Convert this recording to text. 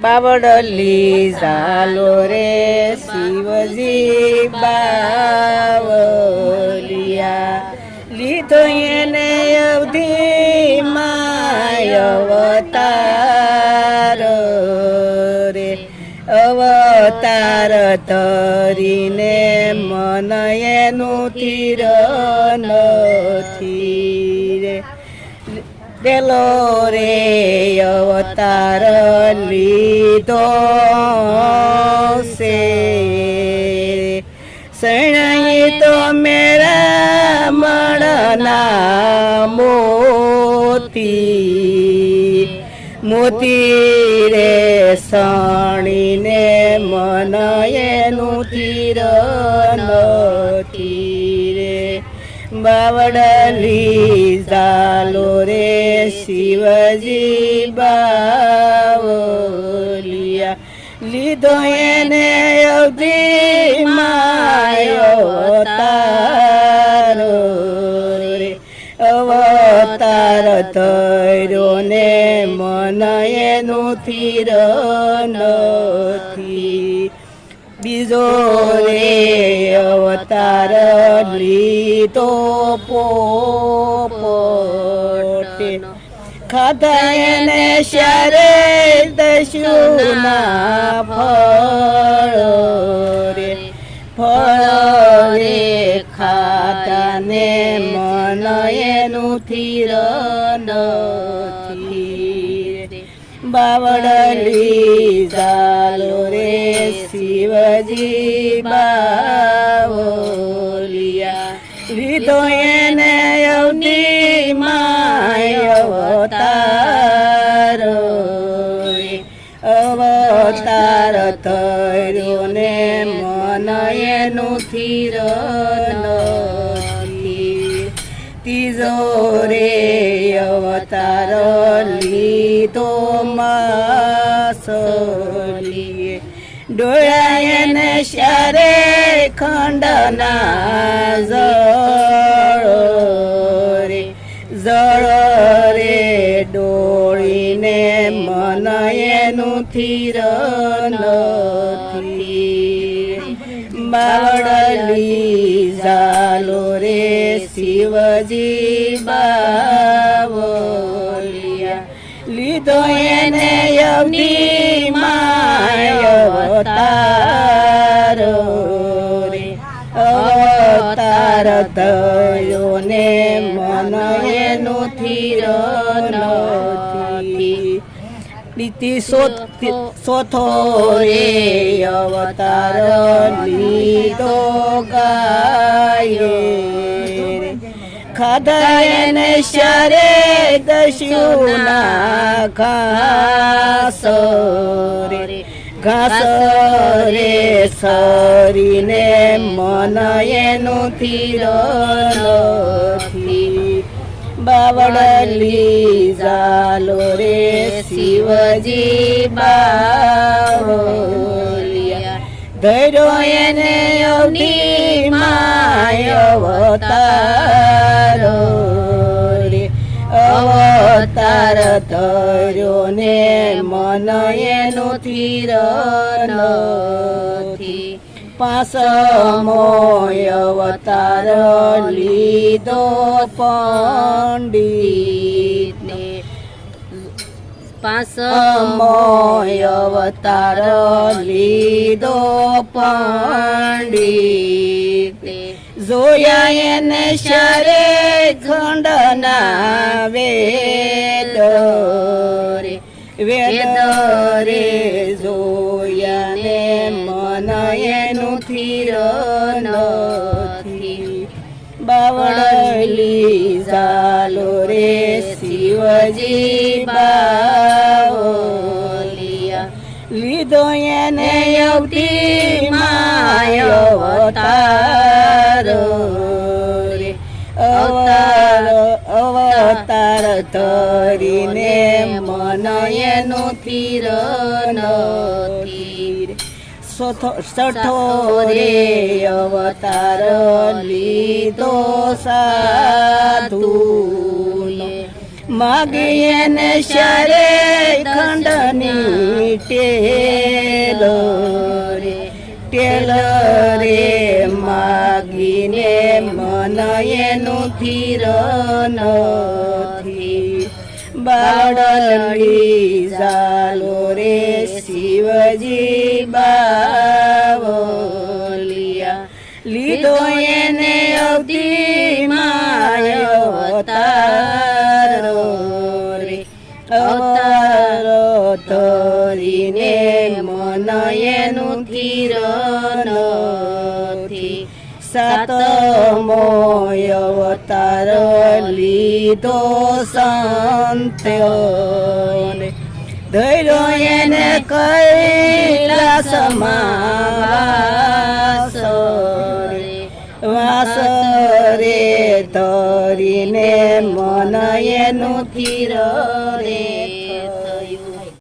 બાવડલી ઝાલો રે શિવજી બાવલિયા લીધો એને અવધિમાં અવતાર રે અવતાર ધરીને મન એનું તીર નથી રે પેલો રે અવતાર લીધો છે શરણાઈ તો મેરા મણના મોતી મોતી રે સણીને મન એનું તીર નથી રે બાવડલી ઝાલો રે શિવજી બાવલિયા લીધો એને અવધિમાં અવતાર રે અવતાર ધર્યો ને મન એનું તીર નથી બીજો રે અવતાર લીધો પોપટે ખાધા એને શારે દસ્યુના ફળ રે ખાધા ને મન એનું તીર નથી બાવડલી ઝાલો રે શિવજી બાવલિયા લીધો એને અવધિમાં અવતાર અવતાર ધર્યો ને મન એનું તીર નથી ત્રીજો રે અવતાર લીધો માસલીએ ડોળા એને શારે ખંડના જળ રે ડોળીને મન એનું તીર નથી બાવડલી ઝાલો રે શિવજી બાવલિયા લીધો એને અવધિમાં અવતાર રે અવતાર થયો ને મન એનું તીર નથી બીજી સોથો રે અવતાર લીધો ગાય ખાધા એને શારે દસ્યુના ઘાસ રે સરીને મન એનું તીર નથી બાવડલી ઝાલો રે શિવજી બાવલિયા ધર્યો એને અવધિમાં અવતાર રે અવતાર ધર્યો ને મન એનું તીર નથી પાંચમો અવતાર લીધો પંડિતને પાંચમો અવતાર લીધો પંડિતને જોયા એને શારે ખંડના વેદ રે જોયા ને મન એનું તીર નથી બાવડલી ઝાલો રે શિવજી બાવલિયા લીધો એને અવધિમાં અવતાર રે અવતાર ધરીને મન એનું તીર નથી છઠ્ઠો રે અવતાર લીધો સાધુ માગીએ ને શ્યારે ખંડની ટેલો રે રે માગીને મન એનું થીર નથી બાળડી ચાલો રે શિવજી બાવલિયા લીધો એને અવધિમાં અવતારો રે અવતારો ધરીને મન એનું થીર નથી સાતમો અવતાર લીધો સંત્યોને ધૈર્યો એને કૈલાસમાં વાસ રે ધરીને મન એનું થીર રે